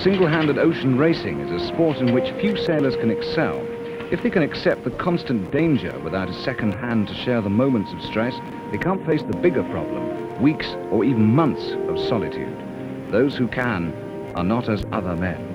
Single-handed ocean racing is a sport in which few sailors can excel. If they can accept the constant danger without a second hand to share the moments of stress, they can't face the bigger problem, weeks or even months of solitude. Those who can are not as other men.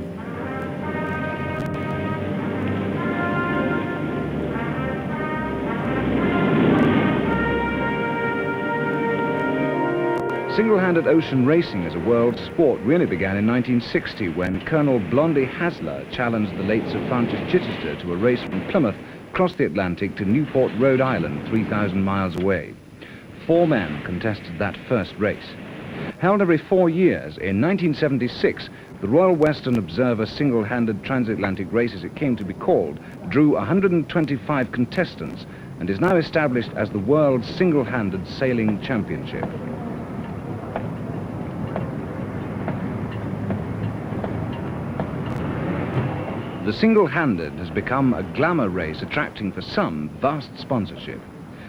Single-handed ocean racing as a world sport really began in 1960 when Colonel Blondie Hasler challenged the late Sir Francis Chichester to a race from Plymouth across the Atlantic to Newport, Rhode Island, 3,000 miles away. 4 men contested that first race. Held every 4 years, in 1976, the Royal Western Observer Single-handed Transatlantic Race, as it came to be called, drew 125 contestants and is now established as the World's Single-handed Sailing Championship. The single-handed has become a glamour race, attracting for some vast sponsorship.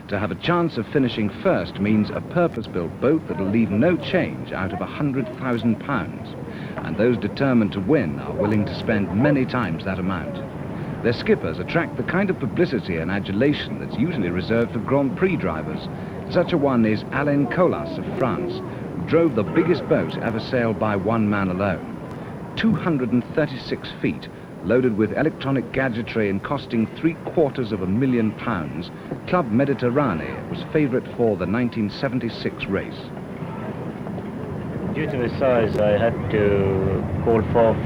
To have a chance of finishing first means a purpose-built boat that'll leave no change out of £100,000. And those determined to win are willing to spend many times that amount. Their skippers attract the kind of publicity and adulation that's usually reserved for Grand Prix drivers. Such a one is Alain Colas of France, who drove the biggest boat ever sailed by one man alone. 236 feet, loaded with electronic gadgetry and costing £750,000, Club Mediterranee was favourite for the 1976 race. Due to the size, I had to call for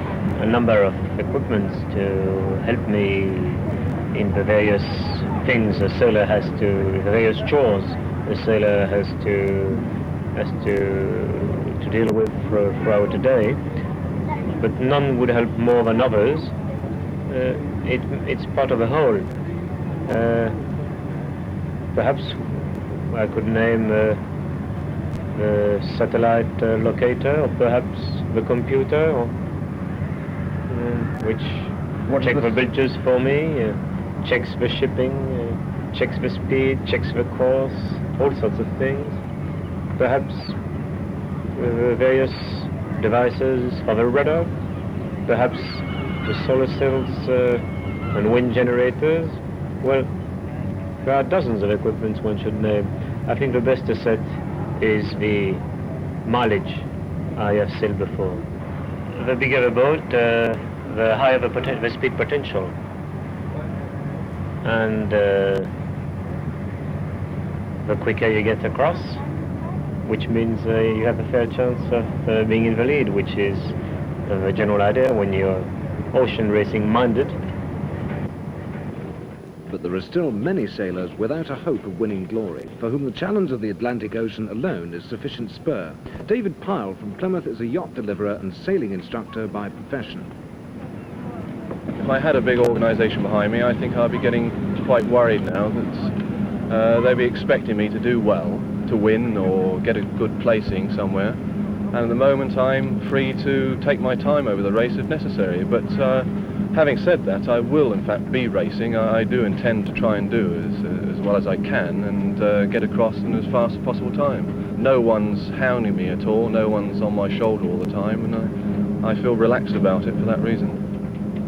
a number of equipments to help me in the various things a sailor has to, the various chores a sailor has to deal with throughout the day. But none would help more than others. It's part of a whole. Perhaps I could name the satellite locator, or perhaps the computer, or, which checks the bilges for me, checks the shipping, checks the speed, checks the course, all sorts of things. Perhaps the various devices for the rudder, perhaps the solar cells and wind generators. Well, there are dozens of equipments one should name. I think the best asset is the mileage I have sailed before. The bigger the boat, the higher the speed potential. And the quicker you get across, which means you have a fair chance of being in the lead, which is the general idea when you're ocean racing minded. But there are still many sailors without a hope of winning glory, for whom the challenge of the Atlantic Ocean alone is sufficient spur. David Pyle from Plymouth is a yacht deliverer and sailing instructor by profession. If I had a big organisation behind me, I think I'd be getting quite worried now that they'd be expecting me to do well, to win or get a good placing somewhere. And at the moment I'm free to take my time over the race if necessary. But having said that, I will in fact be racing. I do intend to try and do as well as I can and get across in as fast as possible time. No one's hounding me at all, no one's on my shoulder all the time, and I feel relaxed about it for that reason.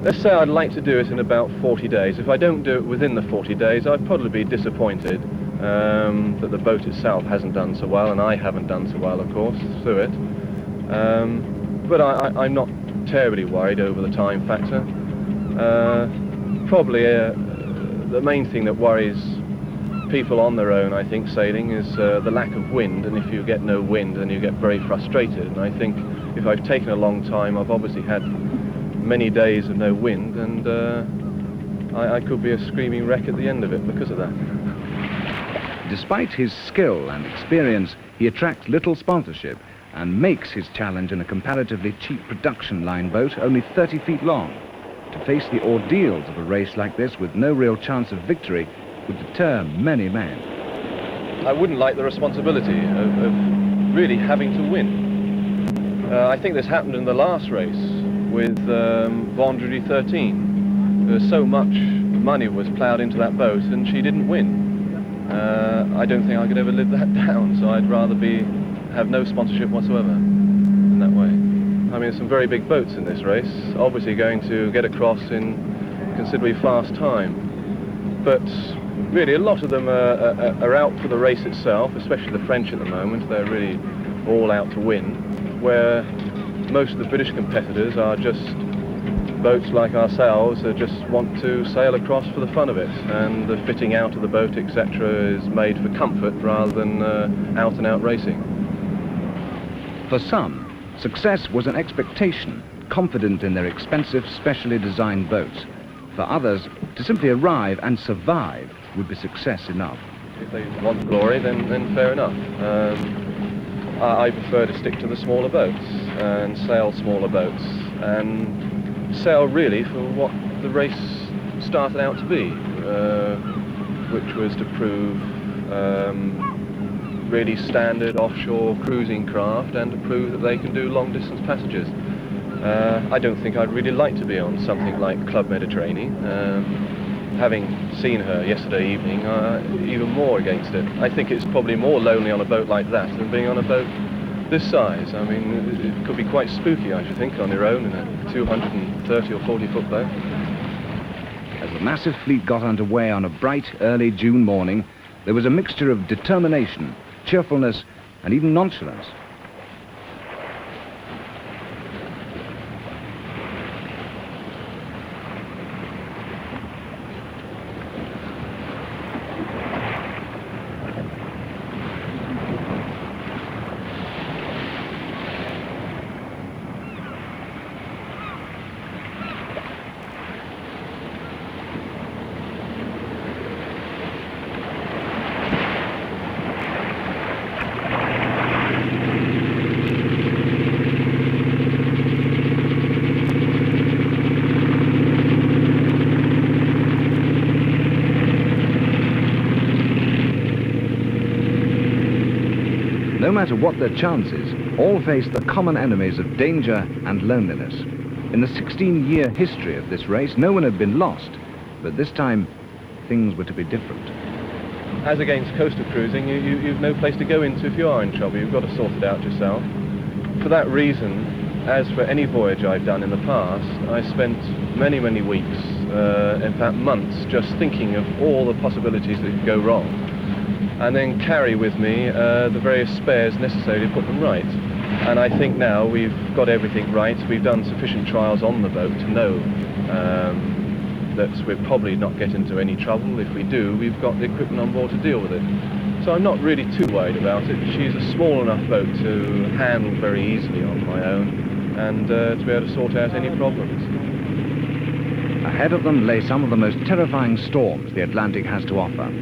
Let's say I'd like to do it in about 40 days. If I don't do it within the 40 days, I'd probably be disappointed that the boat itself hasn't done so well, and I haven't done so well, of course, through it. But I'm not terribly worried over the time factor. Probably the main thing that worries people on their own, I think, sailing is the lack of wind, and if you get no wind then you get very frustrated. And I think if I've taken a long time, I've obviously had many days of no wind, and I could be a screaming wreck at the end of it because of that. Despite his skill and experience, he attracts little sponsorship and makes his challenge in a comparatively cheap production line boat only 30 feet long. To face the ordeals of a race like this with no real chance of victory would deter many men. I wouldn't like the responsibility of really having to win. I think this happened in the last race with Vendredi 13. So much money was ploughed into that boat and she didn't win. I don't think I could ever live that down, so I'd rather have no sponsorship whatsoever in that way. I mean, some very big boats in this race, obviously going to get across in considerably fast time. But really, a lot of them are out for the race itself, especially the French at the moment. They're really all out to win, where most of the British competitors are just boats like ourselves that just want to sail across for the fun of it, and the fitting out of the boat, etc., is made for comfort rather than out-and-out racing. For some, success was an expectation, confident in their expensive, specially designed boats. For others, to simply arrive and survive would be success enough. If they want glory, then fair enough. I prefer to stick to the smaller boats and sail smaller boats and sail really for what the race started out to be, which was to prove really standard offshore cruising craft and to prove that they can do long distance passages. I don't think I'd really like to be on something like Club Mediterranean. Having seen her yesterday evening, even more against it. I think it's probably more lonely on a boat like that than being on a boat this size. I mean, it could be quite spooky, I should think, on your own in a 230 or 40 foot boat. As the massive fleet got underway on a bright, early June morning, there was a mixture of determination, cheerfulness, and even nonchalance. No matter what their chances, all face the common enemies of danger and loneliness. In the 16-year history of this race, no one had been lost, but this time, things were to be different. As against coastal cruising, you've no place to go into if you are in trouble. You've got to sort it out yourself. For that reason, as for any voyage I've done in the past, I spent many, many weeks, in fact months, just thinking of all the possibilities that could go wrong, and then carry with me the various spares necessary to put them right. And I think now we've got everything right. We've done sufficient trials on the boat to know that we'll probably not get into any trouble. If we do, we've got the equipment on board to deal with it. So I'm not really too worried about it. She's a small enough boat to handle very easily on my own and to be able to sort out any problems. Ahead of them lay some of the most terrifying storms the Atlantic has to offer.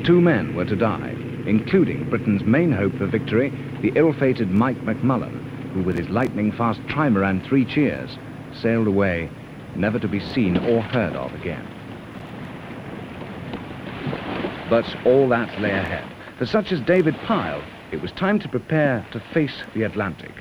2 men were to die, including Britain's main hope for victory, the ill-fated Mike McMullen, who with his lightning-fast trimaran 3 Cheers sailed away, never to be seen or heard of again. But all that lay ahead. For such as David Pyle, it was time to prepare to face the Atlantic.